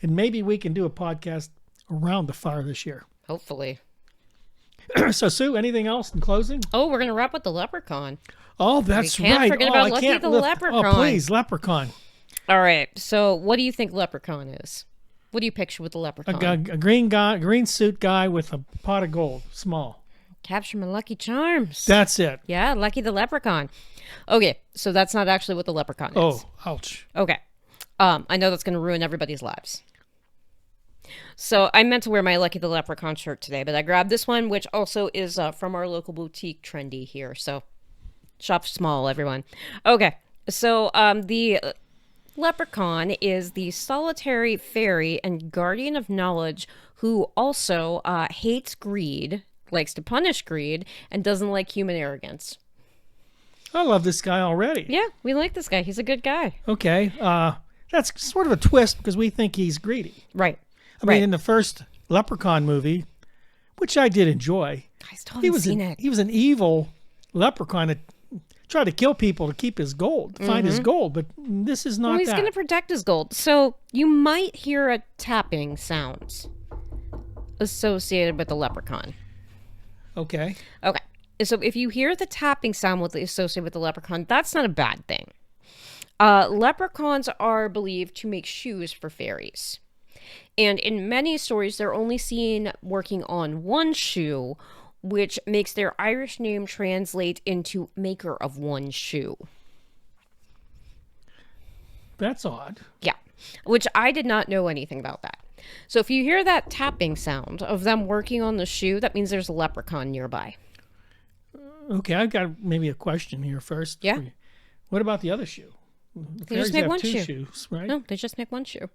And maybe we can do a podcast around the fire this year. Hopefully. So, Sue, anything else in closing? Oh, we're going to wrap with the Leprechaun. Oh, that's right. We can't forget about Lucky the Leprechaun. Oh, please, Leprechaun. All right. So, what do you think Leprechaun is? What do you picture with the Leprechaun? A green guy, green suit guy with a pot of gold, small. Capture my lucky charms. That's it. Yeah, Lucky the Leprechaun. Okay, so that's not actually what the Leprechaun is. Oh, ouch. Okay. I know that's going to ruin everybody's lives. So I meant to wear my Lucky the Leprechaun shirt today, but I grabbed this one, which also is from our local boutique, Trendy, here. So shop small, everyone. Okay, so the Leprechaun is the solitary fairy and guardian of knowledge who also hates greed, likes to punish greed, and doesn't like human arrogance. I love this guy already. Yeah, we like this guy. He's a good guy. Okay. That's sort of a twist because we think he's greedy. Right. I mean, in the first Leprechaun movie, which I did enjoy, I still haven't seen it. He was an evil leprechaun that tried to kill people to keep his gold, find his gold, but this is not Well, he's that. going to protect his gold. So you might hear a tapping sound associated with the leprechaun. Okay. Okay. So if you hear the tapping sound associated with the leprechaun, that's not a bad thing. Leprechauns are believed to make shoes for fairies. And in many stories, they're only seen working on one shoe, which makes their Irish name translate into maker of one shoe. That's odd. Yeah, which I did not know anything about that. So if you hear that tapping sound of them working on the shoe, that means there's a leprechaun nearby. Okay, I've got maybe a question here first. Yeah. What about the other shoe? They just make one shoe. Shoes, right? No, they just make one shoe.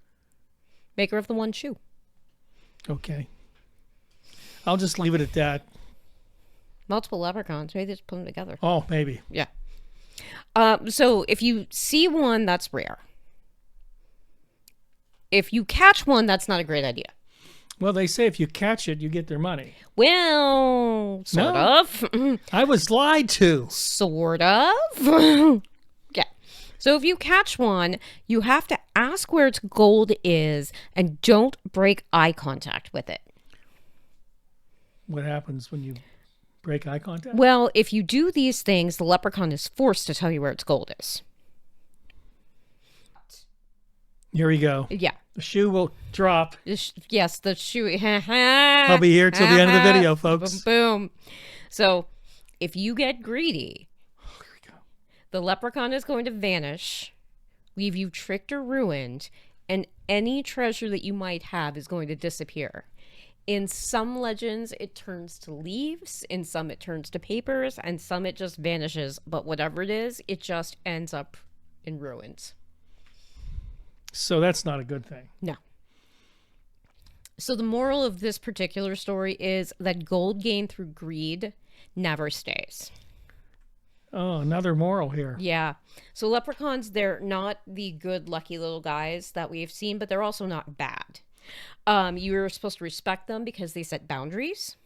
Maker of the one shoe. Okay. I'll just leave it at that. Multiple leprechauns. Maybe they just put them together. Oh, maybe. Yeah. So if you see one, that's rare. If you catch one, that's not a great idea. Well, they say if you catch it, you get their money. Well, sort of. I was lied to. Sort of. Yeah. So if you catch one, you have to ask where its gold is and don't break eye contact with it. What happens when you break eye contact? Well, if you do these things, the leprechaun is forced to tell you where its gold is. Here we go. Yeah. The shoe will drop. Yes, the shoe. I'll be here till the end of the video, folks. Boom, boom. So, if you get greedy, the leprechaun is going to vanish, leave you tricked or ruined, and any treasure that you might have is going to disappear. In some legends, it turns to leaves. In some, it turns to papers. And some, it just vanishes. But whatever it is, it just ends up in ruins. So that's not a good thing. No. So the moral of this particular story is that gold gained through greed never stays. Oh, another moral here. Yeah. So leprechauns, they're not the good, lucky little guys that we've seen, but they're also not bad. You're supposed to respect them because they set boundaries.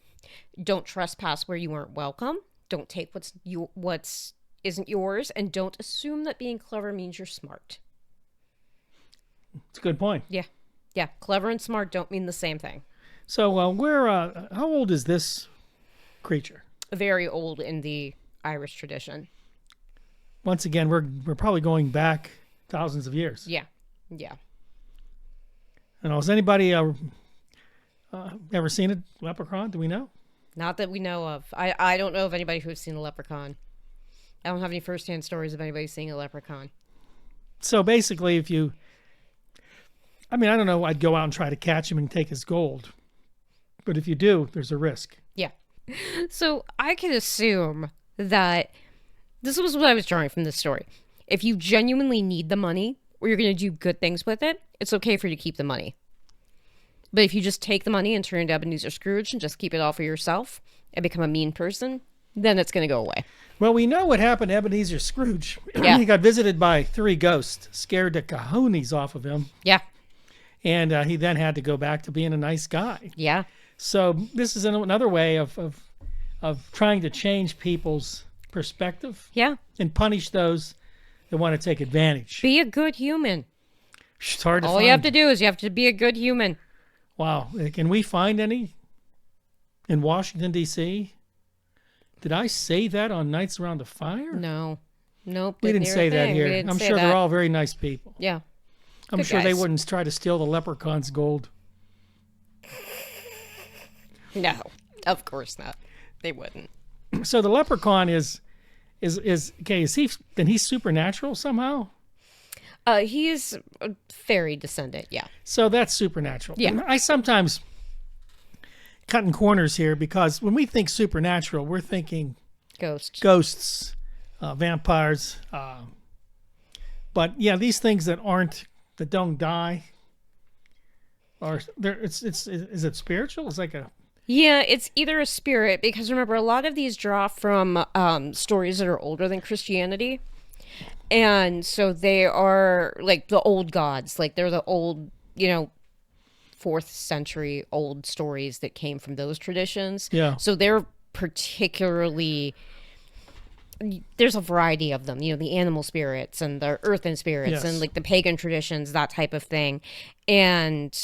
Don't trespass where you aren't welcome. Don't take what's isn't yours, and don't assume that being clever means you're smart. It's a good point. Yeah. Yeah. Clever and smart don't mean the same thing. So how old is this creature? Very old in the Irish tradition. Once again, we're probably going back thousands of years. Yeah. Yeah. And has anybody ever seen a leprechaun? Do we know? Not that we know of. I don't know of anybody who's seen a leprechaun. I don't have any firsthand stories of anybody seeing a leprechaun. So basically, I don't know, I'd go out and try to catch him and take his gold. But if you do, there's a risk. Yeah. So I can assume that this was what I was drawing from this story. If you genuinely need the money or you're going to do good things with it, it's okay for you to keep the money. But if you just take the money and turn into Ebenezer Scrooge and just keep it all for yourself and become a mean person, then it's going to go away. Well, we know what happened to Ebenezer Scrooge. Yeah. He got visited by 3 ghosts, scared the cojones off of him. Yeah. And he then had to go back to being a nice guy. Yeah. So this is another way of trying to change people's perspective. Yeah. And punish those that want to take advantage. Be a good human. It's hard to All find. you have to do is you have to be a good human. Wow. Can we find any in Washington, D.C.? Did I say that on Nights Around the Fire? No. Nope. We didn't say that here. I'm sure they're all very nice people. Yeah. I'm Good sure guys. they wouldn't try to steal the leprechaun's gold. No, of course not. They wouldn't. So the leprechaun is okay, he's supernatural somehow? He is a fairy descendant, yeah. So that's supernatural. Yeah. I sometimes cutting corners here because when we think supernatural, we're thinking ghosts, vampires, but yeah, these things that don't die are there. Is it spiritual? It's like Yeah, it's either a spirit, because remember, a lot of these draw from stories that are older than Christianity. And so they are like the old gods, like they're the old, 4th century old stories that came from those traditions. Yeah. So they're particularly, there's a variety of them, the animal spirits and the earthen spirits Yes. and like the pagan traditions, that type of thing. And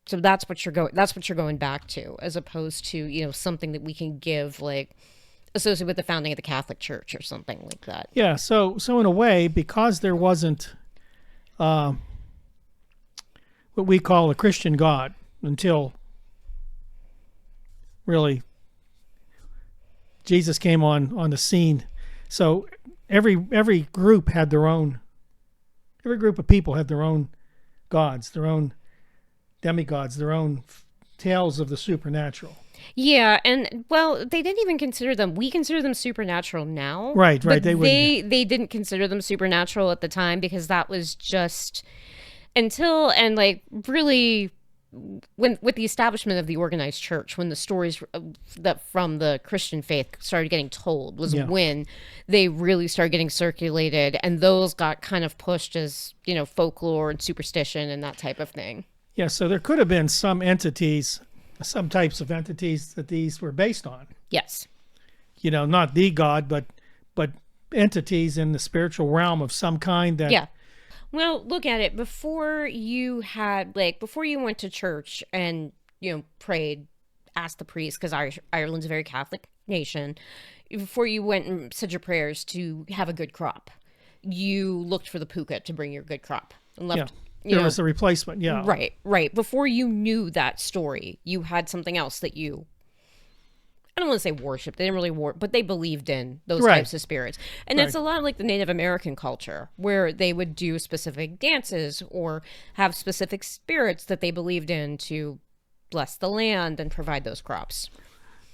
so that's what you're going back to, as opposed to, something that we can give like associated with the founding of the Catholic Church or something like that. Yeah, so in a way, because there wasn't what we call a Christian God until really Jesus came on the scene. So every group had their own. Every group of people had their own gods, their own demigods, their own tales of the supernatural. Yeah, and well, they didn't even consider them. We consider them supernatural now. Right. But They didn't consider them supernatural at the time, because that was just until, and like really with the establishment of the organized church, when the stories that from the Christian faith started getting told, was when they really started getting circulated, and those got kind of pushed as, folklore and superstition and that type of thing. Yeah, so there could have been some types of entities that these were based on. Yes. Not the God, but entities in the spiritual realm of some kind that. Yeah. Well, look at it. Before you went to church and, prayed, asked the priest, because Ireland's a very Catholic nation, before you went and said your prayers to have a good crop, you looked for the Puca to bring your good crop and There was a replacement, yeah. Right. Before you knew that story, you had something else that you, I don't want to say worship. They didn't really but they believed in those types of spirits. And it's a lot like the Native American culture, where they would do specific dances or have specific spirits that they believed in to bless the land and provide those crops.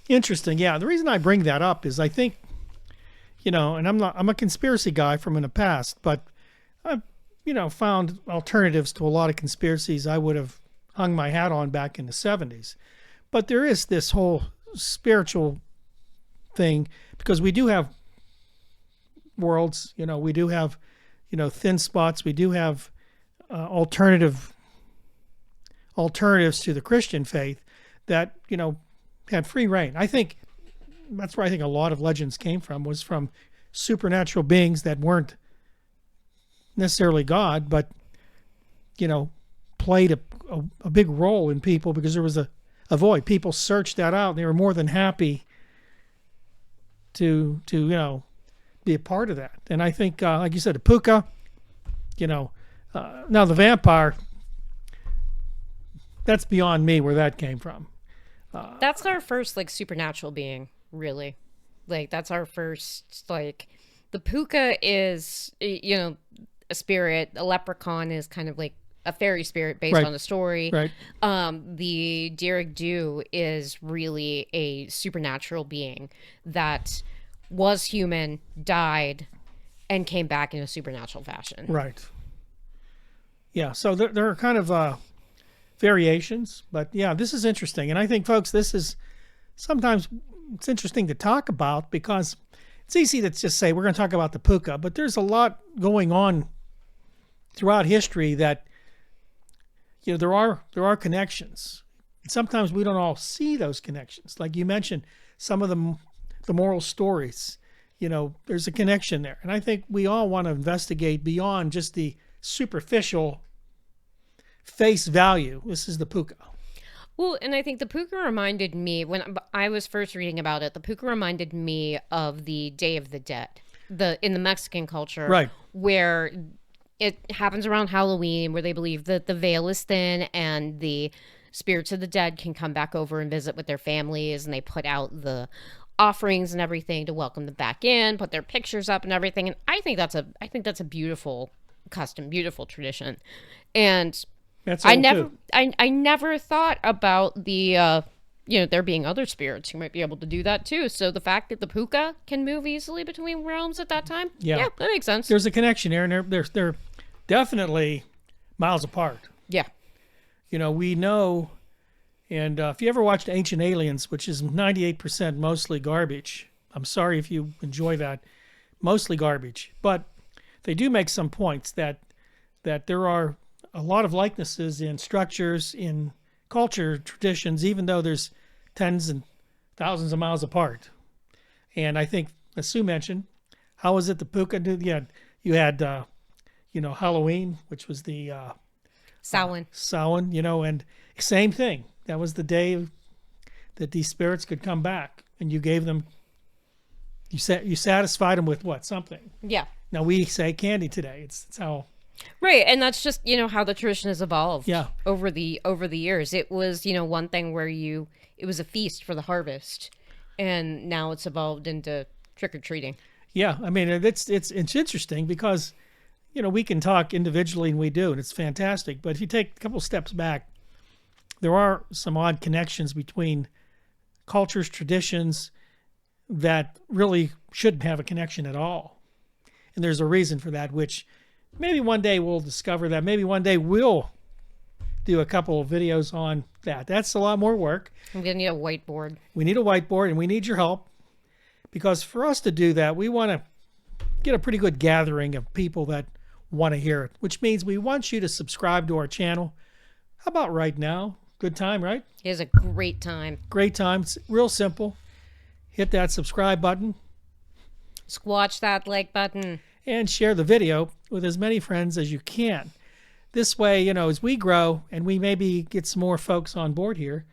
Interesting, yeah. The reason I bring that up is I think, and I'm a conspiracy guy from in the past, but I've, found alternatives to a lot of conspiracies I would have hung my hat on back in the 70s. But there is this whole spiritual thing, because we do have worlds, we do have, thin spots, we do have alternatives to the Christian faith that, had free reign. I think that's where I think a lot of legends came from, was from supernatural beings that weren't necessarily God, but, played a big role in people because there was a void. People searched that out. They were more than happy to be a part of that. And I think, like you said, the Puca, now the vampire, that's beyond me where that came from. That's our first, supernatural being, really. That's our first, the Puca is, a spirit. A leprechaun is kind of like a fairy spirit based on the story. Right. The Derek Dew is really a supernatural being that was human, died, and came back in a supernatural fashion. Right. Yeah, so there are kind of variations, but yeah, this is interesting. And I think, folks, sometimes it's interesting to talk about, because it's easy to just say we're going to talk about the Puca, but there's a lot going on throughout history that, there are connections. And sometimes we don't all see those connections. Like you mentioned, some of the moral stories, there's a connection there. And I think we all want to investigate beyond just the superficial face value. This is the Puca. Well, and I think the Puca reminded me, when I was first reading about it, the Puca reminded me of the Day of the Dead, in the Mexican culture, right, where it happens around Halloween, where they believe that the veil is thin and the spirits of the dead can come back over and visit with their families, and they put out the offerings and everything to welcome them back in, put their pictures up and everything. And I think that's a beautiful custom, beautiful tradition. And I never thought about the there being other spirits who might be able to do that too. So the fact that the Puca can move easily between realms at that time, yeah, that makes sense. There's a connection there, and they're definitely miles apart. Yeah. We know, and if you ever watched Ancient Aliens, which is 98% mostly garbage, I'm sorry if you enjoy that, mostly garbage, but they do make some points that there are a lot of likenesses in structures, in culture, traditions, even though there's tens and thousands of miles apart. And I think, as Sue mentioned, how was it the Puca did? Yeah, you had, Halloween, which was the Samhain. Samhain, and same thing. That was the day that these spirits could come back, and you gave them, you satisfied them with what? Something. Yeah. Now we say candy today. It's how. Right, and that's just, how the tradition has evolved over the years. It was, one thing where it was a feast for the harvest, and now it's evolved into trick-or-treating. Yeah, I mean, it's interesting because, we can talk individually, and we do, and it's fantastic. But if you take a couple steps back, there are some odd connections between cultures, traditions that really shouldn't have a connection at all. And there's a reason for that, which maybe one day we'll discover that. Maybe one day we'll do a couple of videos on that. That's a lot more work. I'm going to need a whiteboard. We need a whiteboard, and we need your help, because for us to do that, we want to get a pretty good gathering of people that want to hear it, which means we want you to subscribe to our channel. How about right now? Good time, right? It is a great time. Great time. It's real simple. Hit that subscribe button. Squash that like button. And share the video with as many friends as you can. This way, as we grow and we maybe get some more folks on board here,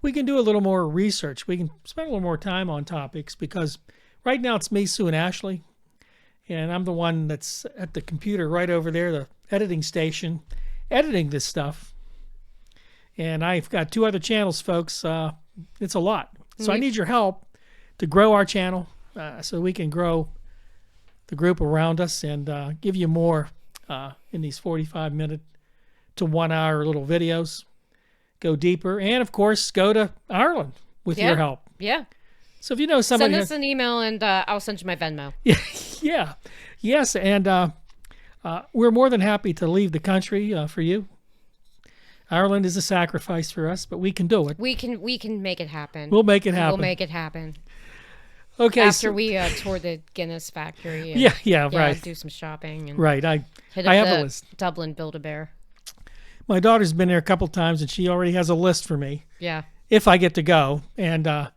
we can do a little more research. We can spend a little more time on topics, because right now it's me, Sue, and Ashley. And I'm the one that's at the computer right over there, the editing station. editing this stuff. And I've got 2 other channels, folks. It's a lot. So I need your help to grow our channel so we can grow the group around us and give you more in these 45-minute to 1 hour little videos. Go deeper. And, of course, go to Ireland with your help. Yeah. So if you know somebody... Send us an email and I'll send you my Venmo. Yeah. Yes, and we're more than happy to leave the country for you. Ireland is a sacrifice for us, but we can do it. We can make it happen. We'll make it happen. We'll make it happen. Okay. After we tour the Guinness factory. And, right. Do some shopping. And right. I hit up have the a list. Dublin Build-A-Bear. My daughter's been there a couple times, and she already has a list for me. Yeah. If I get to go, and we're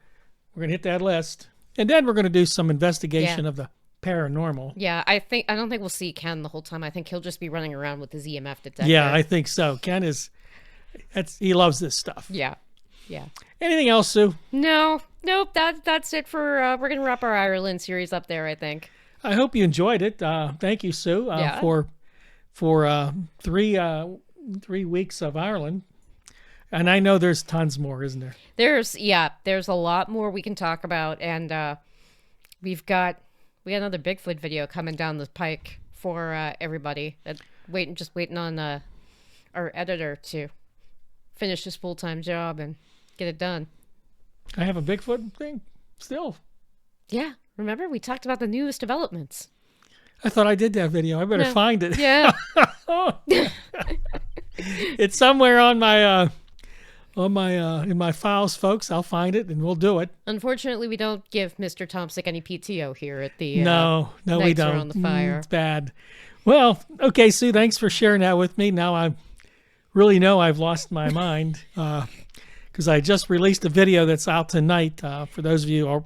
gonna hit that list, and then we're gonna do some investigation of the paranormal. Yeah, I don't think we'll see Ken the whole time. I think he'll just be running around with his EMF detector. Yeah, I think so. Ken he loves this stuff. Yeah. Anything else, Sue? Nope. That's it for. We're gonna wrap our Ireland series up there, I think. I hope you enjoyed it. Thank you, Sue, for 3 weeks of Ireland. And I know there's tons more, isn't there? There's a lot more we can talk about, and we got another Bigfoot video coming down the pike for everybody. Just waiting on our editor to finish his full-time job and get it done. I have a Bigfoot thing still. Yeah, remember we talked about the newest developments. I thought I did that video. I better find it. Yeah. It's somewhere on my in my files, folks. I'll find it and we'll do it. Unfortunately, we don't give Mr. Thompson any PTO here at the no, we don't. Around the fire. It's bad. Well, okay, Sue. Thanks for sharing that with me. Now I really know I've lost my mind because I just released a video that's out tonight. For those of you, or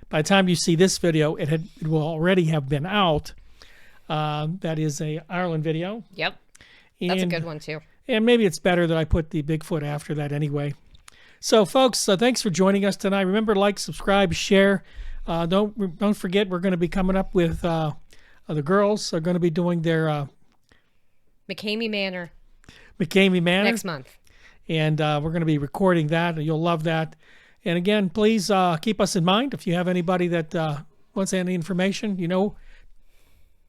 by the time you see this video, it will already have been out. That is a Ireland video. Yep, that's a good one too. And maybe it's better that I put the Bigfoot after that anyway. So, folks, thanks for joining us tonight. Remember, like, subscribe, share. Don't forget, we're going to be coming up with the girls are going to be doing their McCamey Manor next month, and we're going to be recording that, and you'll love that. And again, please keep us in mind if you have anybody that wants any information.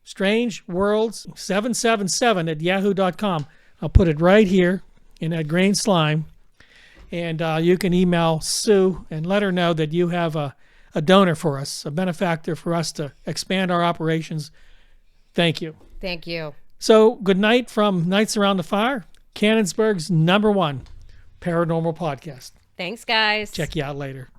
Strange Worlds 777 at yahoo.com. I'll put it right here in that green slime. And you can email Sue and let her know that you have a donor for us, a benefactor for us to expand our operations. Thank you. Thank you. So good night from Nights Around the Fire, Canonsburg's #1 paranormal podcast. Thanks, guys. Check you out later.